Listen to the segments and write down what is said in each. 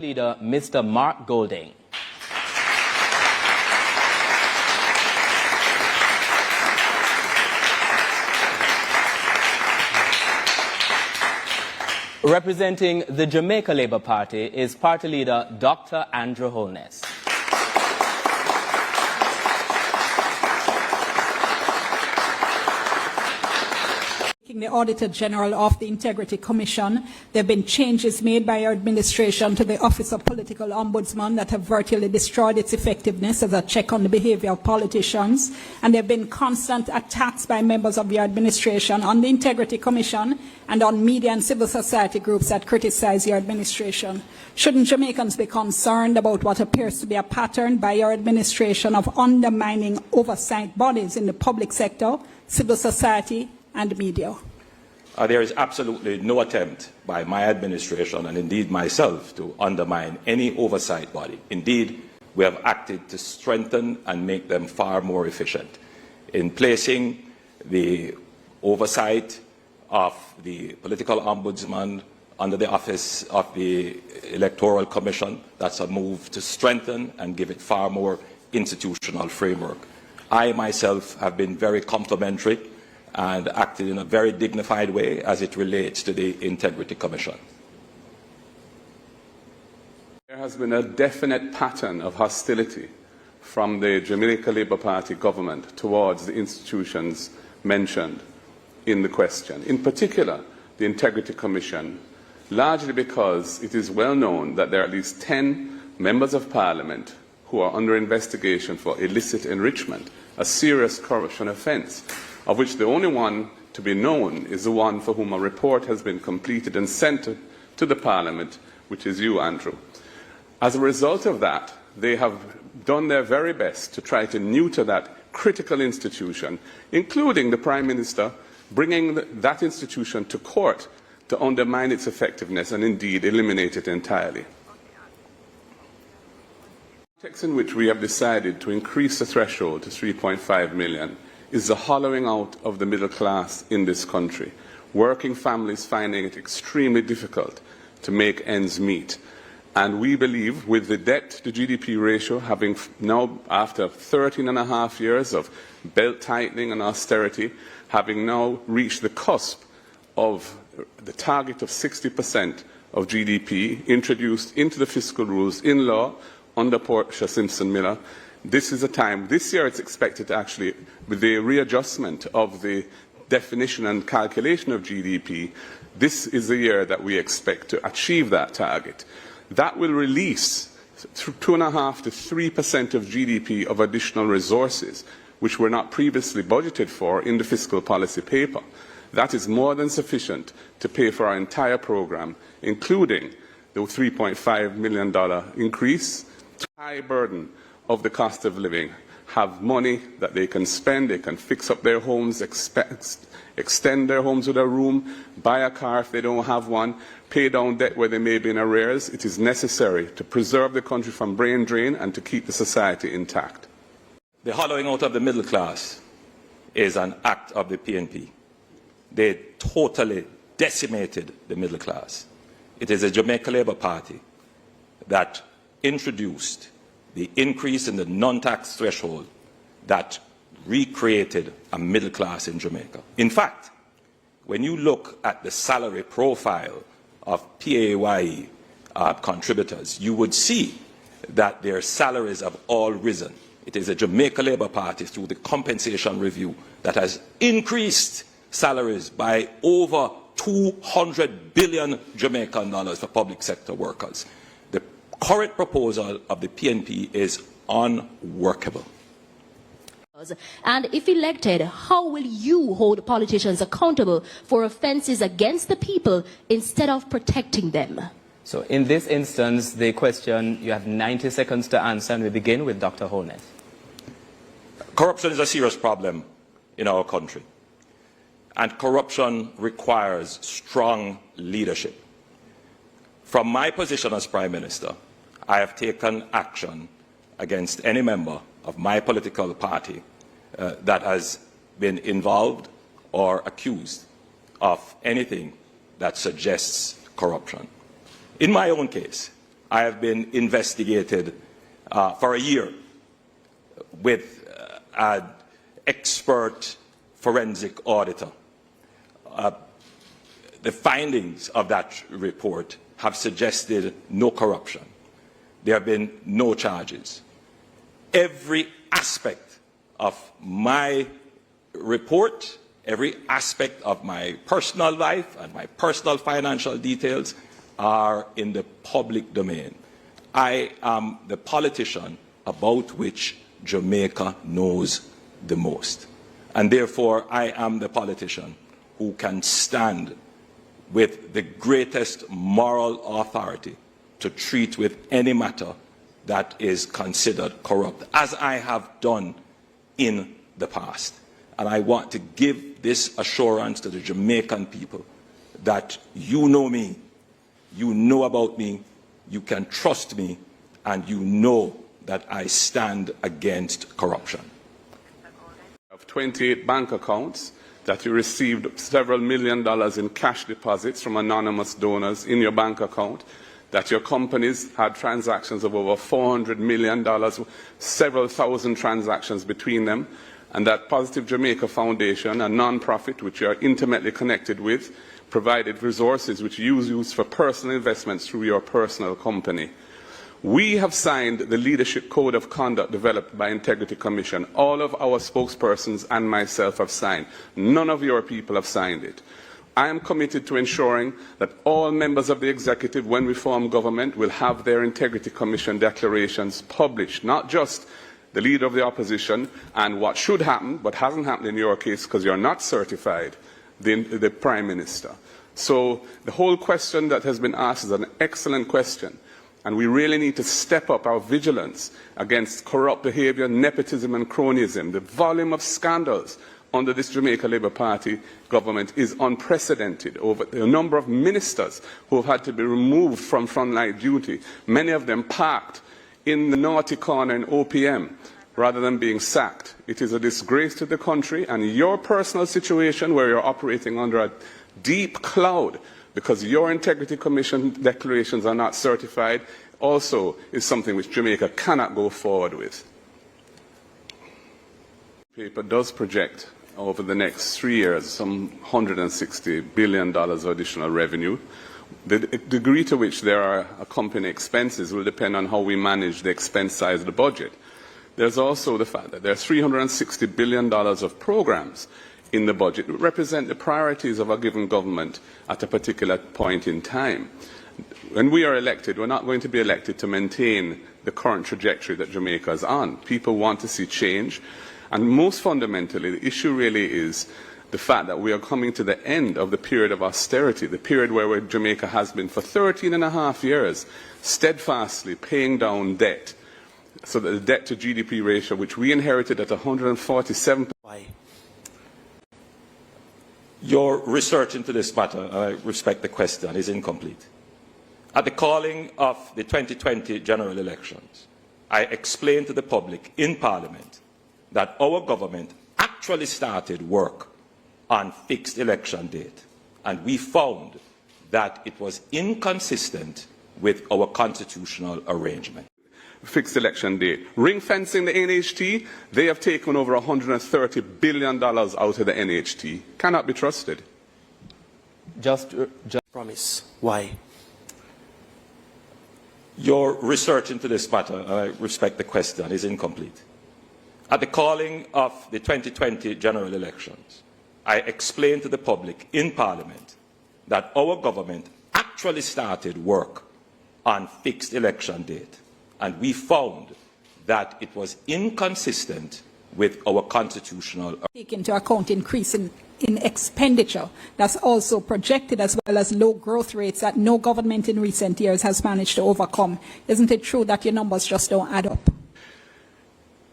Leader Mr. Mark Golding. Representing the Jamaica Labour Party is Party Leader Dr. Andrew Holness. The Auditor General of the Integrity Commission, there have been changes made by our administration to the Office of Political Ombudsman that have virtually destroyed its effectiveness as a check on the behavior of politicians. And there have been constant attacks by members of the administration on the Integrity Commission and on media and civil society groups that criticize your administration. Shouldn't Jamaicans be concerned about what appears to be a pattern by your administration of undermining oversight bodies in the public sector, civil society, and media? There is absolutely no attempt by my administration and indeed myself to undermine any oversight body. Indeed, we have acted to strengthen and make them far more efficient. In placing the oversight of the political ombudsman under the office of the Electoral Commission, that's a move to strengthen and give it far more institutional framework. I myself have been very complimentary and acted in a very dignified way as it relates to the Integrity Commission. There has been a definite pattern of hostility from the Jamaica Labour Party government towards the institutions mentioned in the question, in particular the Integrity Commission, largely because it is well known that there are at least 10 members of Parliament who are under investigation for illicit enrichment, a serious corruption offence, of which the only one to be known is the one for whom a report has been completed and sent to the Parliament, which is you, Andrew. As a result of that, they have done their very best to try to neuter that critical institution, including the Prime Minister bringing that institution to court to undermine its effectiveness and indeed eliminate it entirely. The context in which we have decided to increase the threshold to 3.5 million is the hollowing out of the middle class in this country. Working families finding it extremely difficult to make ends meet. And we believe with the debt to GDP ratio having now, after 13.5 years of belt tightening and austerity, having now reached the cusp of the target of 60% of GDP introduced into the fiscal rules in law under Portia Simpson Miller, this is a time, this year it's expected to actually, with the readjustment of the definition and calculation of GDP, this is the year that we expect to achieve that target. That will release 2.5% to 3% of GDP of additional resources, which were not previously budgeted for in the fiscal policy paper. That is more than sufficient to pay for our entire program, including the $3.5 million increase, high burden of the cost of living, have money that they can spend, they can fix up their homes, extend their homes with a room, buy a car if they don't have one, pay down debt where they may be in arrears. It is necessary to preserve the country from brain drain and to keep the society intact. The hollowing out of the middle class is an act of the PNP. They totally decimated the middle class. It is the Jamaica Labour Party that introduced the increase in the non-tax threshold that recreated a middle class in Jamaica. In fact, when you look at the salary profile of PAYE contributors, you would see that their salaries have all risen. It is a Jamaica Labour Party through the compensation review that has increased salaries by over 200 billion Jamaican dollars for public sector workers. The current proposal of the PNP is unworkable. And if elected, how will you hold politicians accountable for offences against the people instead of protecting them? So in this instance, the question, you have 90 seconds to answer, and we begin with Dr. Holness. Corruption is a serious problem in our country. And corruption requires strong leadership. From my position as Prime Minister, I have taken action against any member of my political party that has been involved or accused of anything that suggests corruption. In my own case, I have been investigated for a year with an expert forensic auditor. The findings of that report have suggested no corruption. There have been no charges. Every aspect of my report, every aspect of my personal life and my personal financial details are in the public domain. I am the politician about which Jamaica knows the most. And therefore, I am the politician who can stand with the greatest moral authority to treat with any matter that is considered corrupt, as I have done in the past. And I want to give this assurance to the Jamaican people that you know me, you know about me, you can trust me, and you know that I stand against corruption. Of 28 bank accounts, that you received several $1 million in cash deposits from anonymous donors in your bank account, that your companies had transactions of over $400 million, several thousand transactions between them, and that Positive Jamaica Foundation, a non-profit which you are intimately connected with, provided resources which you use for personal investments through your personal company. We have signed the Leadership Code of Conduct developed by Integrity Commission. All of our spokespersons and myself have signed. None of your people have signed it. I am committed to ensuring that all members of the executive, when we form government, will have their Integrity Commission declarations published, not just the leader of the opposition and what should happen, but hasn't happened in your case because you're not certified, the Prime Minister. So the whole question that has been asked is an excellent question. And we really need to step up our vigilance against corrupt behaviour, nepotism and cronyism. The volume of scandals under this Jamaica Labour Party government is unprecedented. Over the number of ministers who have had to be removed from frontline duty, many of them parked in the naughty corner in OPM rather than being sacked. It is a disgrace to the country, and your personal situation where you're operating under a deep cloud because your Integrity Commission declarations are not certified, also is something which Jamaica cannot go forward with. The paper does project over the next 3 years some $160 billion of additional revenue. The degree to which there are accompanying expenses will depend on how we manage the expense side of the budget. There's also the fact that there are $360 billion of programs in the budget that represent the priorities of a given government at a particular point in time. When we are elected, we're not going to be elected to maintain the current trajectory that Jamaica is on. People want to see change. And most fundamentally, the issue really is the fact that we are coming to the end of the period of austerity, the period where Jamaica has been for 13 and a half years, steadfastly paying down debt. So that the debt to GDP ratio, which we inherited at 147%. Why? Your research into this matter, I respect the question, is incomplete. At the calling of the 2020 general elections, I explained to the public in Parliament that our government actually started work on fixed election date, and we found that it was inconsistent with our constitutional arrangement. Fixed election date. Ring fencing the NHT, they have taken over $130 billion out of the NHT. Cannot be trusted. Just Promise. Why? Your research into this matter, I respect the question, is incomplete. At the calling of the 2020 general elections, I explained to the public in Parliament that our government actually started work on fixed election date, and we found that it was inconsistent with our constitutional. Take into account increase in expenditure that's also projected, as well as low growth rates that no government in recent years has managed to overcome. Isn't it true that your numbers just don't add up?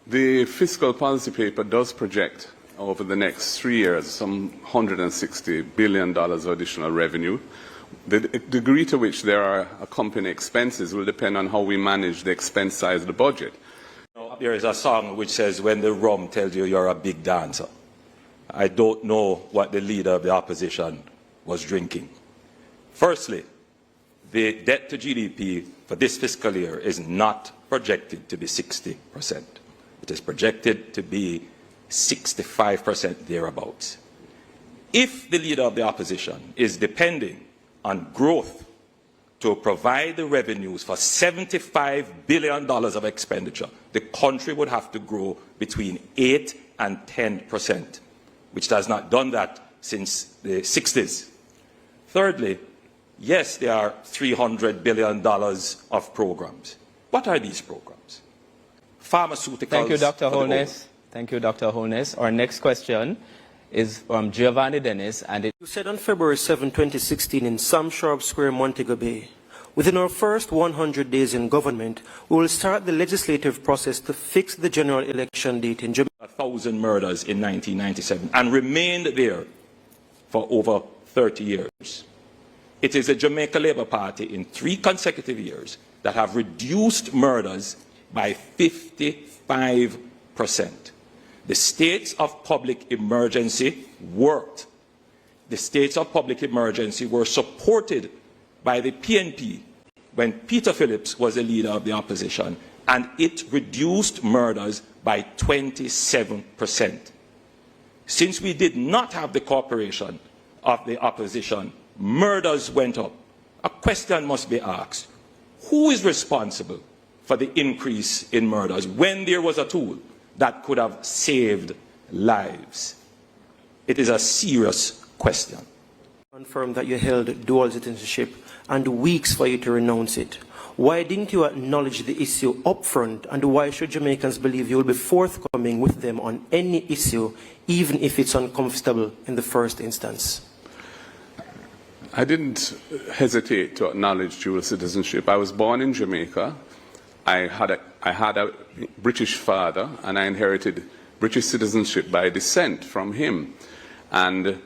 The fiscal policy paper does project over the next 3 years some $160 billion of additional revenue. The degree to which there are accompanying expenses will depend on how we manage the expense side of the budget. There is a song which says, when the rum tells you you're a big dancer. I don't know what the leader of the opposition was drinking. Firstly, the debt to GDP for this fiscal year is not projected to be 60%. It is projected to be 65% thereabouts. If the leader of the opposition is depending on growth to provide the revenues for $75 billion of expenditure, the country would have to grow between 8 and 10%, which has not done that since the 60s. Thirdly, yes, there are $300 billion of programs. What are these programs? Pharmaceuticals. Thank you, Dr. Holness. Thank you, Dr. Holness. Our next question is from Giovanni Dennis, and it... You said on February 7, 2016 in Sam Sharp Square, Montego Bay, within our first 100 days in government, we will start the legislative process to fix the general election date in Jamaica. 1,000 murders in 1997 and remained there for over 30 years. It is the Jamaica Labour Party in 3 consecutive years that have reduced murders by 55%. The states of public emergency worked. The states of public emergency were supported by the PNP when Peter Phillips was the leader of the opposition, and it reduced murders by 27%. Since we did not have the cooperation of the opposition, murders went up. A question must be asked. Who is responsible for the increase in murders when there was a tool that could have saved lives? It is a serious question. Confirm that you held dual citizenship and weeks for you to renounce it. Why didn't you acknowledge the issue up front, and why should Jamaicans believe you will be forthcoming with them on any issue, even if it's uncomfortable in the first instance? I didn't hesitate to acknowledge dual citizenship. I was born in Jamaica. I had a British father, and I inherited British citizenship by descent from him. And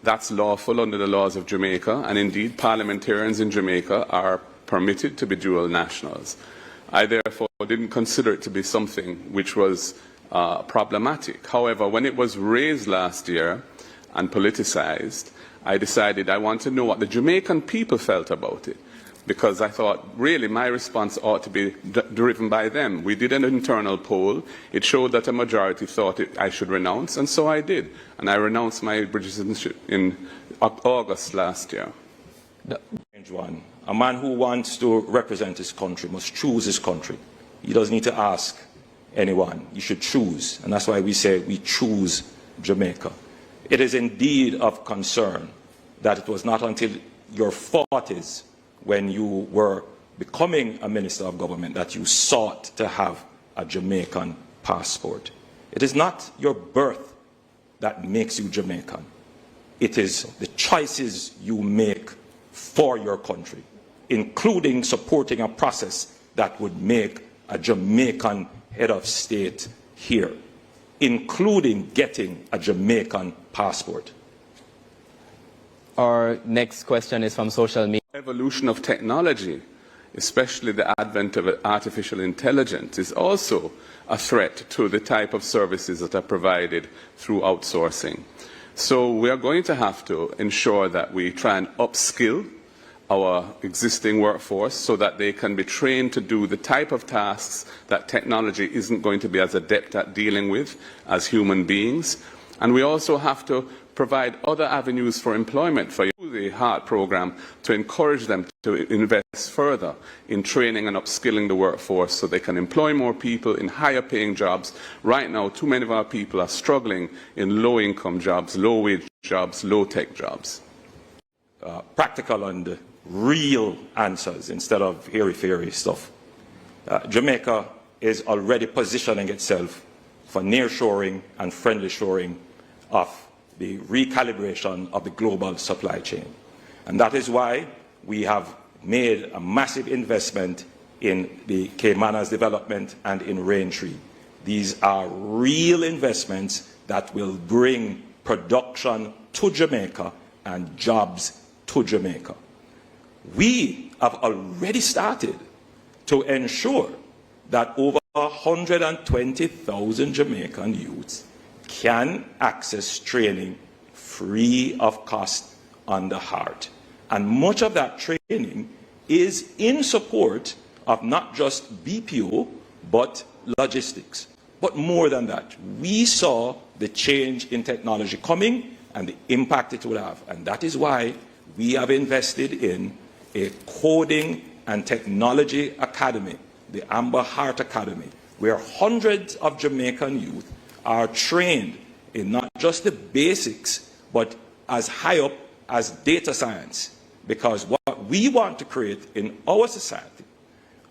that's lawful under the laws of Jamaica, and indeed parliamentarians in Jamaica are permitted to be dual nationals. I therefore didn't consider it to be something which was problematic. However, when it was raised last year and politicized, I decided I want to know what the Jamaican people felt about it, because I thought really my response ought to be driven by them. We did an internal poll. It showed that a majority thought I should renounce, and so I did. And I renounced my British citizenship in August last year. A man who wants to represent his country must choose his country. He doesn't need to ask anyone. He should choose. And that's why we say we choose Jamaica. It is indeed of concern that it was not until your 40s, when you were becoming a minister of government, that you sought to have a Jamaican passport. It is not your birth that makes you Jamaican. It is the choices you make for your country, including supporting a process that would make a Jamaican head of state here, including getting a Jamaican passport. Our next question is from social media. Evolution of technology, especially the advent of artificial intelligence, is also a threat to the type of services that are provided through outsourcing. So we are going to have to ensure that we try and upskill our existing workforce so that they can be trained to do the type of tasks that technology isn't going to be as adept at dealing with as human beings. And we also have to provide other avenues for employment for the HEART program to encourage them to invest further in training and upskilling the workforce so they can employ more people in higher paying jobs. Right now, too many of our people are struggling in low income jobs, low wage jobs, low tech jobs. Practical and real answers instead of airy-fairy stuff. Jamaica is already positioning itself for nearshoring and friendly shoring of the recalibration of the global supply chain. And that is why we have made a massive investment in the Caymana's development and in Raintree. These are real investments that will bring production to Jamaica and jobs to Jamaica. We have already started to ensure that over 120,000 Jamaican youths can access training free of cost on the HEART. And much of that training is in support of not just BPO, but logistics. But more than that, we saw the change in technology coming and the impact it will have. And that is why we have invested in a coding and technology academy, the Amber Heart Academy, where hundreds of Jamaican youth are trained in not just the basics, but as high up as data science. Because what we want to create in our society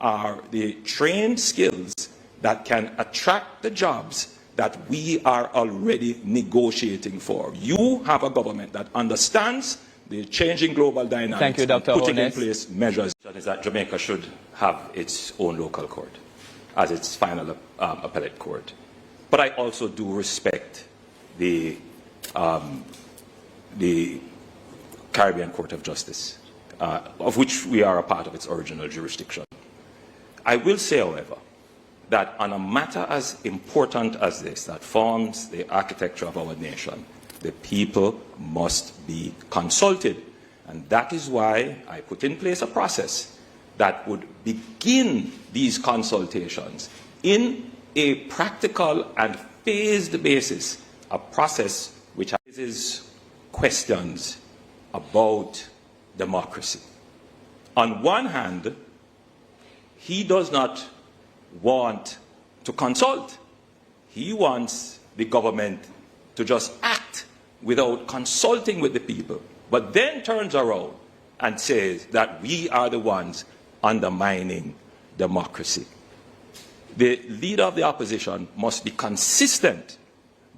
are the trained skills that can attract the jobs that we are already negotiating for. You have a government that understands the changing global dynamics. Thank you, Dr. Putting in Holness. place measures is that Jamaica should have its own local court as its final appellate court. But I also do respect the Caribbean Court of Justice, of which we are a part of its original jurisdiction. I will say, however, that on a matter as important as this, that forms the architecture of our nation, the people must be consulted. And that is why I put in place a process that would begin these consultations in a practical and phased basis, a process which raises questions about democracy. On one hand, he does not want to consult. He wants the government to just act without consulting with the people, but then turns around and says that we are the ones undermining democracy. The leader of the opposition must be consistent.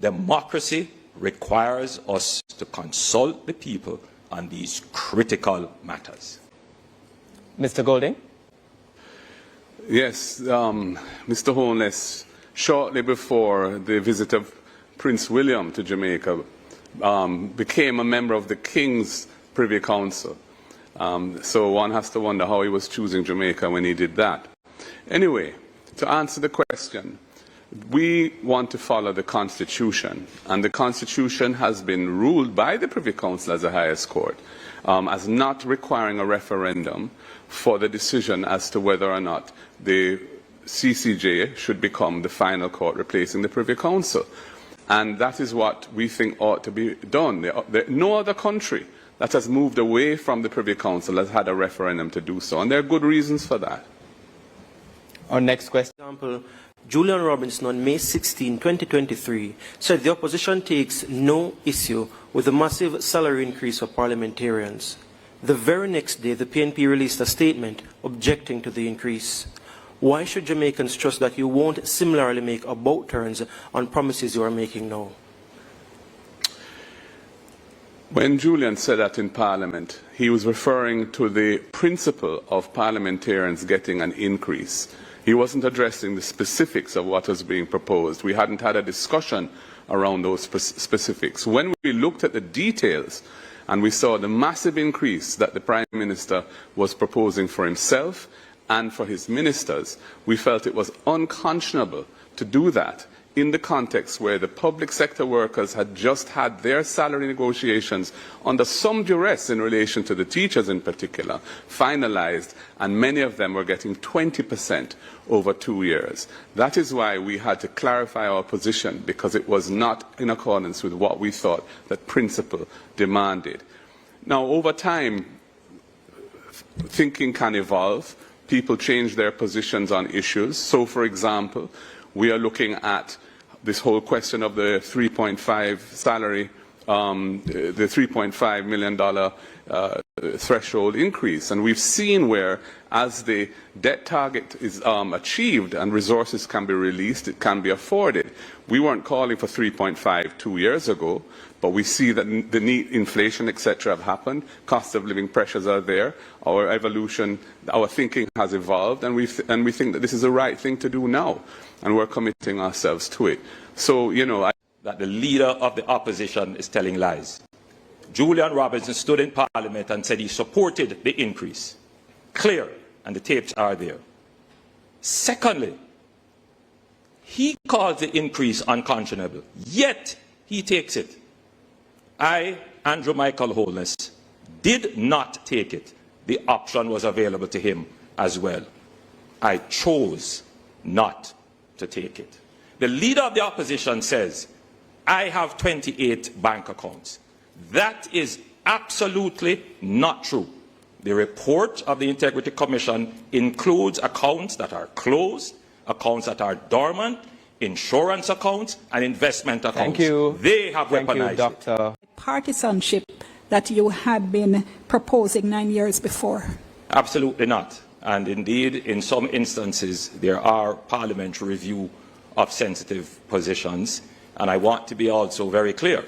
Democracy requires us to consult the people on these critical matters. Mr. Golding? Yes, Mr. Holness, shortly before the visit of Prince William to Jamaica, became a member of the King's Privy Council. So one has to wonder how he was choosing Jamaica when he did that. Anyway, to answer the question, we want to follow the Constitution, and the Constitution has been ruled by the Privy Council as the highest court as not requiring a referendum for the decision as to whether or not the CCJ should become the final court replacing the Privy Council. And that is what we think ought to be done. No other country that has moved away from the Privy Council has had a referendum to do so, and there are good reasons for that. Our next question. For example, Julian Robinson on May 16, 2023 said the opposition takes no issue with the massive salary increase for parliamentarians. The very next day, the PNP released a statement objecting to the increase. Why should Jamaicans trust that you won't similarly make about turns on promises you are making now? When Julian said that in Parliament, he was referring to the principle of parliamentarians getting an increase. He wasn't addressing the specifics of what was being proposed. We hadn't had a discussion around those specifics. When we looked at the details and we saw the massive increase that the Prime Minister was proposing for himself and for his ministers, we felt it was unconscionable to do that in the context where the public sector workers had just had their salary negotiations under some duress in relation to the teachers in particular, finalized, and many of them were getting 20% over 2 years. That is why we had to clarify our position, because it was not in accordance with what we thought that principle demanded. Now, over time, thinking can evolve. People change their positions on issues. So, for example, we are looking at this whole question of the 3.5 salary, the $3.5 million threshold increase. And we've seen where, as the debt target is achieved and resources can be released, it can be afforded. We weren't calling for 3.5 2 years ago, but we see that the need, inflation, etc., have happened. Cost of living pressures are there. Our evolution, our thinking has evolved, and we think that this is the right thing to do now, and we're committing ourselves to it. So, you know, that the leader of the opposition is telling lies. Julian Robinson stood in Parliament and said he supported the increase. Clear, and the tapes are there. Secondly, he calls the increase unconscionable, yet he takes it. I, Andrew Michael Holness, did not take it. the option was available to him as well. I chose not to take it. The leader of the opposition says, I have 28 bank accounts. That is absolutely not true. The report of the Integrity Commission includes accounts that are closed, accounts that are dormant, insurance accounts, and investment accounts. Thank you. They have Thank weaponized you, Dr. Partisanship that you had been proposing 9 years before? Absolutely not. And indeed, in some instances, there are parliamentary review of sensitive positions. And I want to be also very clear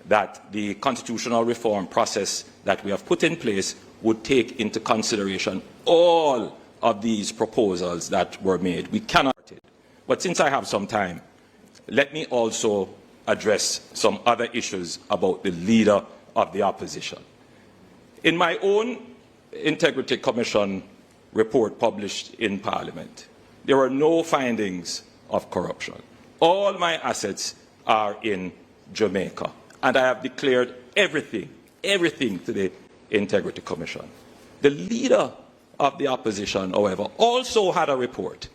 that the constitutional reform process that we have put in place would take into consideration all of these proposals that were made. We cannot. But since I have some time, let me also address some other issues about the leader of the opposition. In my own Integrity Commission report published in Parliament, there were no findings of corruption. All my assets are in Jamaica, and I have declared everything to the Integrity Commission. The leader of the opposition, however, also had a report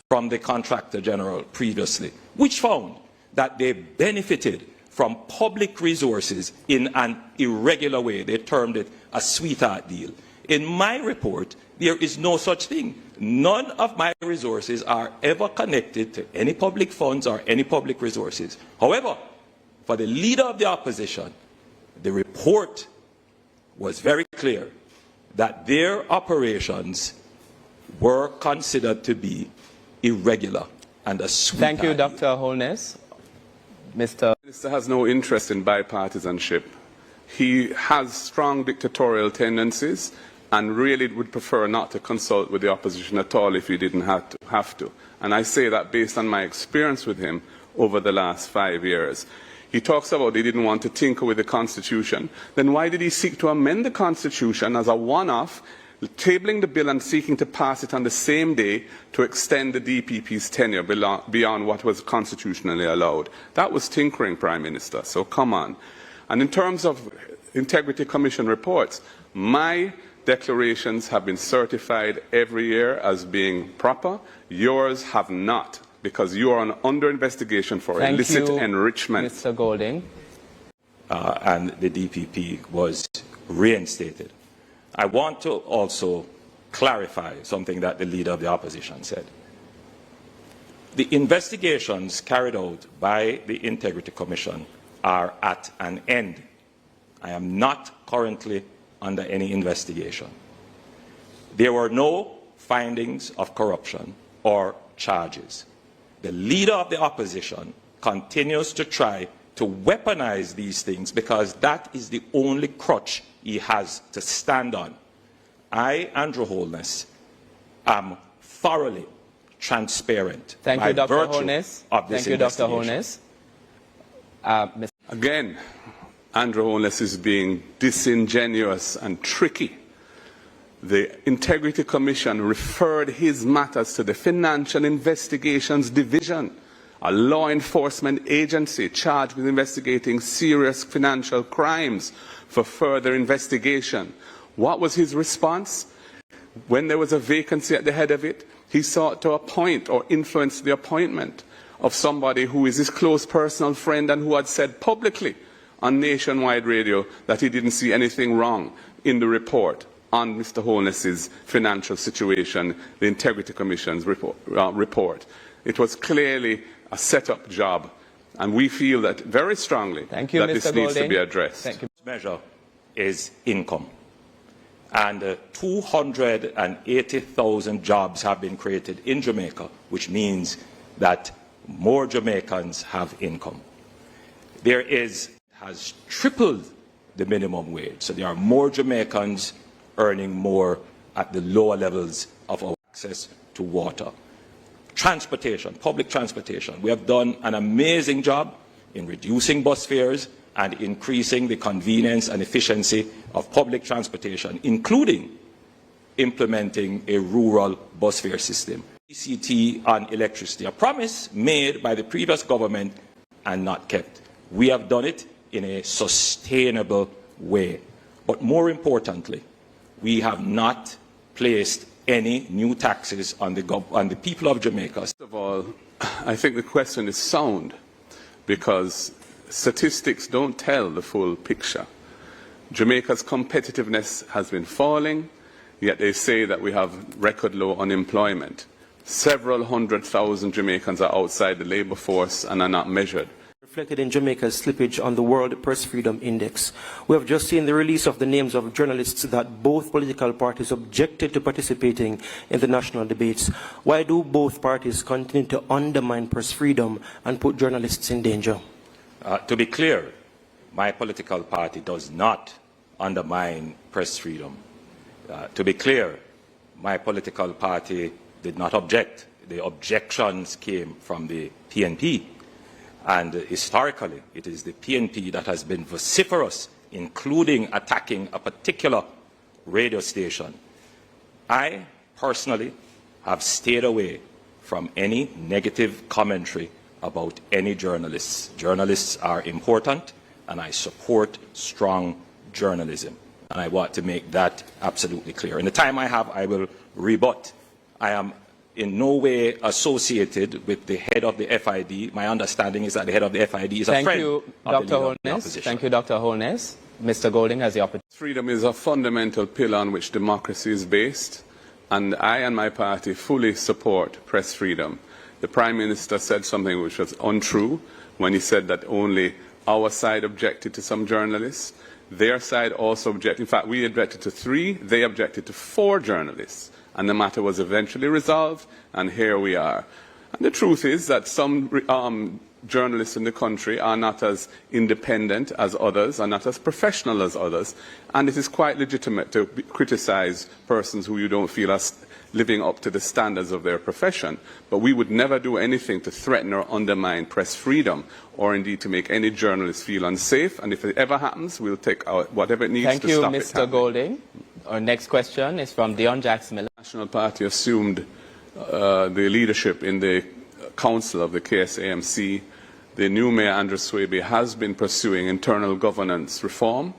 from the Contractor General previously, which found that they benefited from public resources in an irregular way. They termed it a sweetheart deal. In my report, there is no such thing. None of my resources are ever connected to any public funds or any public resources. However, for the leader of the opposition, the report was very clear that their operations were considered to be irregular and a sweetheart. Thank you, Dr. Holness. The minister has no interest in bipartisanship. He has strong dictatorial tendencies and really would prefer not to consult with the opposition at all if he didn't have to. And I say that based on my experience with him over the last 5 years. He talks about he didn't want to tinker with the Constitution. Then why did he seek to amend the Constitution as a one-off, tabling the bill and seeking to pass it on the same day to extend the DPP's tenure beyond what was constitutionally allowed? That was tinkering, Prime Minister, so come on. And in terms of Integrity Commission reports, my declarations have been certified every year as being proper. Yours have not, because you are under investigation for illicit enrichment. Mr. Golding. And the DPP was reinstated. I want to also clarify something that the leader of the opposition said. The investigations carried out by the Integrity Commission are at an end. I am not currently under any investigation. There were no findings of corruption or charges. The leader of the opposition continues to try to weaponize these things because that is the only crutch he has to stand on. I, Andrew Holness, am thoroughly transparent. Thank you, Dr. Holness. Thank you, Dr. Holness. Again, Andrew Holness is being disingenuous and tricky. The Integrity Commission referred his matters to the Financial Investigations Division, a law enforcement agency charged with investigating serious financial crimes, for further investigation. What was his response? When there was a vacancy at the head of it, he sought to appoint or influence the appointment of somebody who is his close personal friend and who had said publicly on nationwide radio that he didn't see anything wrong in the report on Mr. Holness's financial situation, the Integrity Commission's report. It was clearly a set-up job, and we feel that very strongly that this needs to be addressed. This measure is income. And 280,000 jobs have been created in Jamaica, which means that more Jamaicans have income. Has tripled the minimum wage, so there are more Jamaicans earning more at the lower levels of our access to water. Transportation, public transportation. We have done an amazing job in reducing bus fares and increasing the convenience and efficiency of public transportation, including implementing a rural bus fare system. ECT on electricity, a promise made by the previous government and not kept. We have done it in a sustainable way. But more importantly, we have not placed any new taxes on the people of Jamaica. First of all, I think the question is sound, because statistics don't tell the full picture. Jamaica's competitiveness has been falling, yet they say that we have record low unemployment. Several 100,000 Jamaicans are outside the labour force and are not measured. Reflected in Jamaica's slippage on the World Press Freedom Index. We have just seen the release of the names of journalists that both political parties objected to participating in the national debates. Why do both parties continue to undermine press freedom and put journalists in danger? To be clear, my political party does not undermine press freedom. To be clear, my political party did not object. The objections came from the PNP. And historically, it is the PNP that has been vociferous, including attacking a particular radio station. I personally have stayed away from any negative commentary about any journalists. Journalists are important, and I support strong journalism. And I want to make that absolutely clear. In the time I have, I will rebut. I am in no way associated with the head of the FID. My understanding is that the head of the FID is a friend of the leader of the opposition. Thank you, Dr. Holness. Mr. Golding has the opportunity. Freedom is a fundamental pillar on which democracy is based, and I and my party fully support press freedom. The Prime Minister said something which was untrue when he said that only our side objected to some journalists. Their side also objected. In fact, we objected to 3, they objected to 4 journalists. And the matter was eventually resolved, and here we are. And the truth is that some journalists in the country are not as independent as others, are not as professional as others, and it is quite legitimate to criticize persons who you don't feel are living up to the standards of their profession. But we would never do anything to threaten or undermine press freedom, or indeed to make any journalist feel unsafe. And if it ever happens, we'll take out whatever it needs to stop it happening. Thank you, Mr. Golding. Our next question is from Dion Jackson-Miller. The National Party assumed the leadership in the council of the KSAMC. The new Mayor, Andrew Swaby, has been pursuing internal governance reform,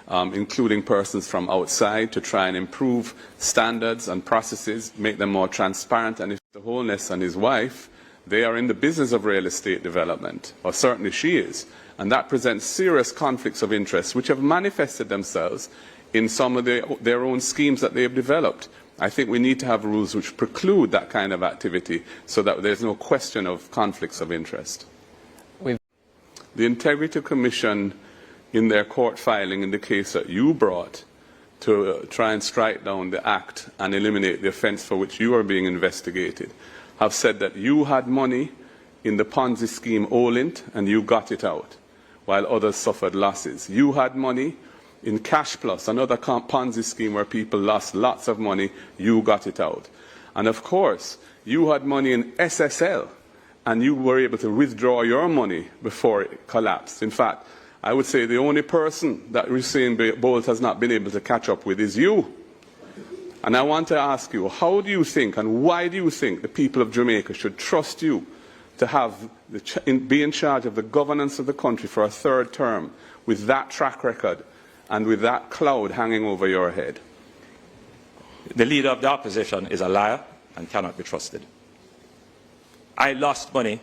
including persons from outside, to try and improve standards and processes, make them more transparent. And if Mr. Holness and his wife, they are in the business of real estate development, or certainly she is, and that presents serious conflicts of interest which have manifested themselves in some of their own schemes that they have developed. I think we need to have rules which preclude that kind of activity so that there's no question of conflicts of interest. The Integrity Commission, in their court filing in the case that you brought to try and strike down the act and eliminate the offence for which you are being investigated, have said that you had money in the Ponzi scheme Olint and you got it out, while others suffered losses. You had money in Cash Plus, another Ponzi scheme where people lost lots of money, you got it out. And of course, you had money in SSL, and you were able to withdraw your money before it collapsed. In fact, I would say the only person that Usain Bolt has not been able to catch up with is you. And I want to ask you, how do you think and why do you think the people of Jamaica should trust you to be in charge of the governance of the country for a 3rd term with that track record and with that cloud hanging over your head? The leader of the opposition is a liar and cannot be trusted. I lost money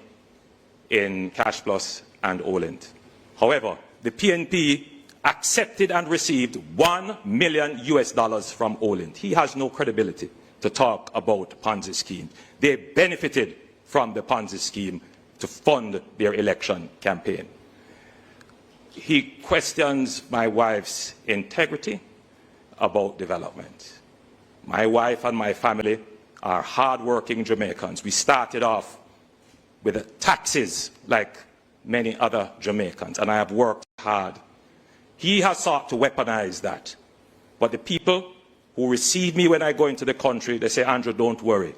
in Cash Plus and Olint. However, the PNP accepted and received $1 million from Olint. He has no credibility to talk about Ponzi scheme. They benefited from the Ponzi scheme to fund their election campaign. He questions my wife's integrity about development. My wife and my family are hard-working Jamaicans. We started off with the taxes like many other Jamaicans, and I have worked hard. He has sought to weaponize that. But the people who receive me when I go into the country, they say, Andrew, don't worry.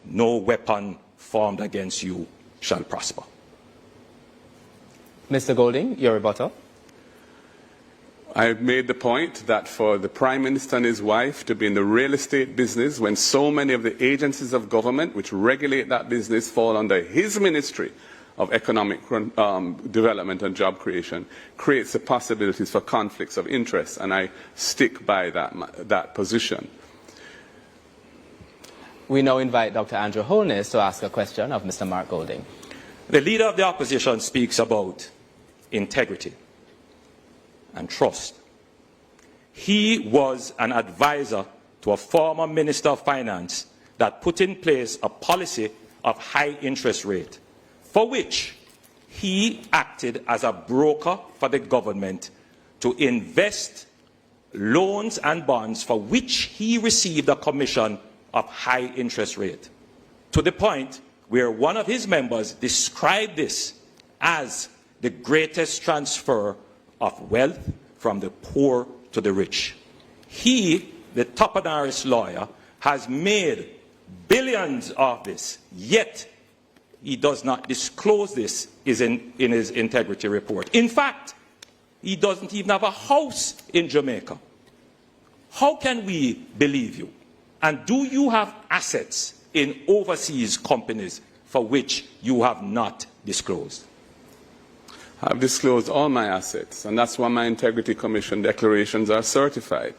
No weapon formed against you shall prosper. Mr. Golding, your rebuttal. I've made the point that for the Prime Minister and his wife to be in the real estate business when so many of the agencies of government which regulate that business fall under his ministry, of economic development and job creation creates the possibilities for conflicts of interest, and I stick by that position. We now invite Dr. Andrew Holness to ask a question of Mr. Mark Golding. The leader of the opposition speaks about integrity and trust. He was an advisor to a former Minister of Finance that put in place a policy of high interest rate, for which he acted as a broker for the government to invest loans and bonds for which he received a commission of high interest rate, to the point where one of his members described this as the greatest transfer of wealth from the poor to the rich. He, the Toponaris lawyer, has made billions of this, yet he does not disclose this in his integrity report. In fact, he doesn't even have a house in Jamaica. How can we believe you? And do you have assets in overseas companies for which you have not disclosed? I've disclosed all my assets, and that's why my Integrity Commission declarations are certified.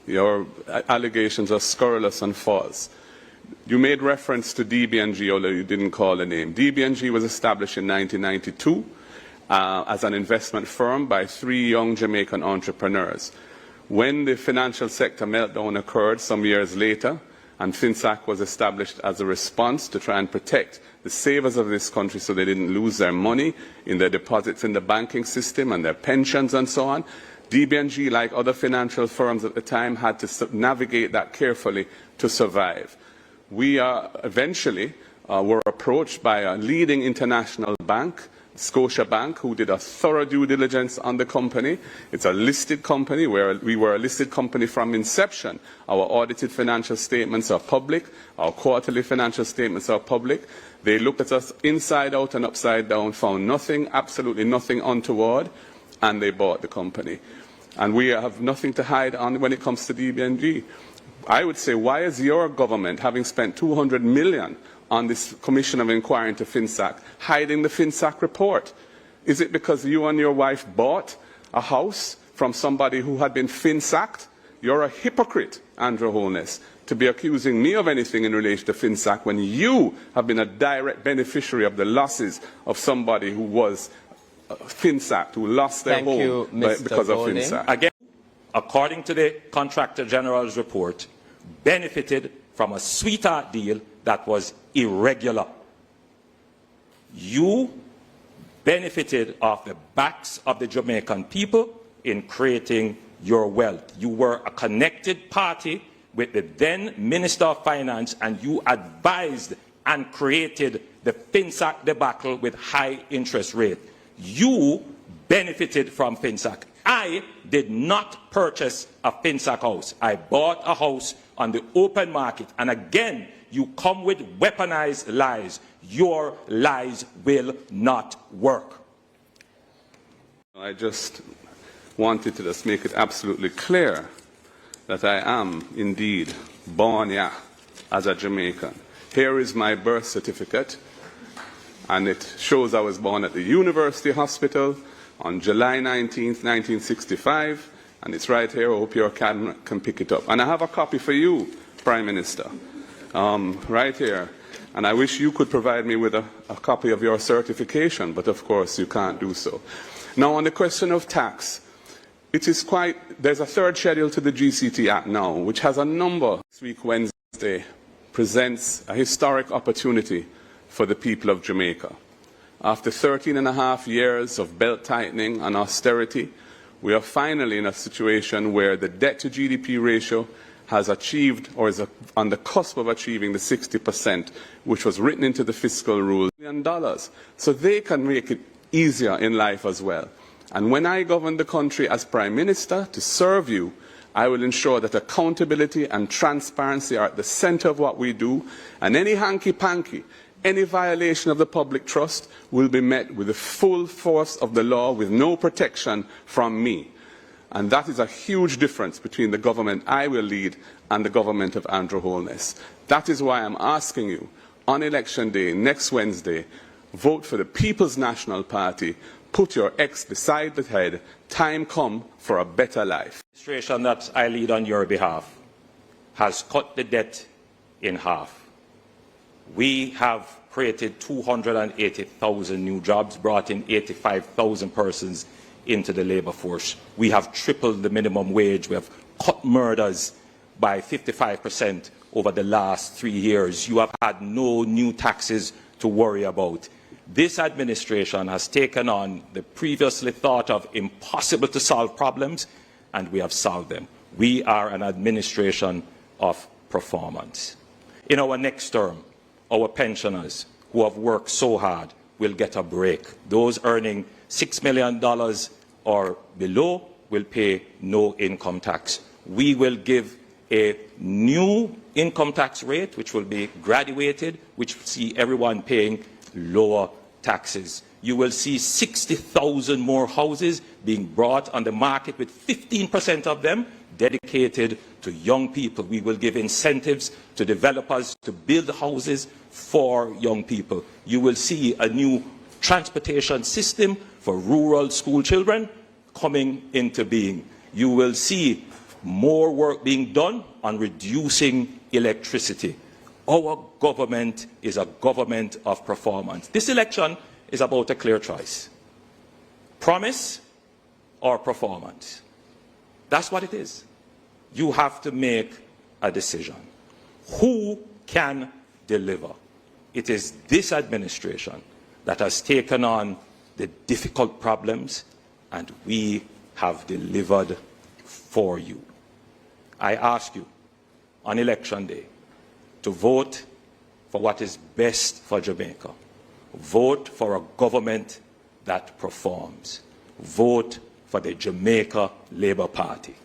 Your allegations are scurrilous and false. You made reference to DBNG, although you didn't call the name. DBNG was established in 1992 as an investment firm by 3 young Jamaican entrepreneurs. When the financial sector meltdown occurred some years later, and FinSAC was established as a response to try and protect the savers of this country so they didn't lose their money in their deposits in the banking system and their pensions and so on, DBNG, like other financial firms at the time, had to navigate that carefully to survive. We eventually were approached by a leading international bank, Scotiabank, who did a thorough due diligence on the company. It's a listed company, where we were a listed company from inception. Our audited financial statements are public. Our quarterly financial statements are public. They looked at us inside out and upside down, found nothing, absolutely nothing untoward, and they bought the company. And we have nothing to hide on when it comes to DBNG. I would say, why is your government, having spent $200 million on this Commission of Inquiry into FinSAC, hiding the FinSAC report? Is it because you and your wife bought a house from somebody who had been FinSAC'd? You're a hypocrite, Andrew Holness, to be accusing me of anything in relation to FinSAC when you have been a direct beneficiary of the losses of somebody who was FinSAC, who lost their home because of FinSAC. Again, according to the Contractor General's report, benefited from a sweetheart deal that was irregular. You benefited off the backs of the Jamaican people in creating your wealth. You were a connected party with the then Minister of Finance, and you advised and created the FinSAC debacle with high interest rate. You benefited from FinSAC. I did not purchase a FinSAC house. I bought a house on the open market. And again, you come with weaponized lies. Your lies will not work. I just wanted to just make it absolutely clear that I am indeed born here as a Jamaican. Here is my birth certificate, and it shows I was born at the University Hospital on July 19th, 1965, and it's right here. I hope your camera can pick it up. And I have a copy for you, Prime Minister, right here. And I wish you could provide me with a copy of your certification, but of course you can't do so. Now, on the question of tax, it is there's a third schedule to the GCT Act now, which has a number. This week, Wednesday, presents a historic opportunity for the people of Jamaica. After 13.5 years of belt-tightening and austerity, we are finally in a situation where the debt-to-GDP ratio has achieved, or is on the cusp of achieving, the 60%, which was written into the fiscal rules, $1 billion, so they can make it easier in life as well. And when I govern the country as Prime Minister to serve you, I will ensure that accountability and transparency are at the center of what we do, and any hanky-panky, any violation of the public trust will be met with the full force of the law, with no protection from me. And that is a huge difference between the government I will lead and the government of Andrew Holness. That is why I'm asking you, on Election Day, next Wednesday, vote for the People's National Party, put your ex beside the head, time come for a better life. The administration that I lead on your behalf has cut the debt in half. We have created 280,000 new jobs, brought in 85,000 persons into the labour force. We have tripled the minimum wage. We have cut murders by 55% over the last 3 years. You have had no new taxes to worry about. This administration has taken on the previously thought of impossible to solve problems, and we have solved them. We are an administration of performance. In our next term, our pensioners who have worked so hard will get a break. Those earning $6 million or below will pay no income tax. We will give a new income tax rate, which will be graduated, which will see everyone paying lower taxes. You will see 60,000 more houses being brought on the market, with 15% of them dedicated to young people. We will give incentives to developers to build houses for young people. You will see a new transportation system for rural school children coming into being. You will see more work being done on reducing electricity. Our government is a government of performance. This election is about a clear choice: promise or performance. That's what it is. You have to make a decision. Who can deliver? It is this administration that has taken on the difficult problems, and we have delivered for you. I ask you on election day to vote for what is best for Jamaica. Vote for a government that performs. Vote for the Jamaica Labour Party.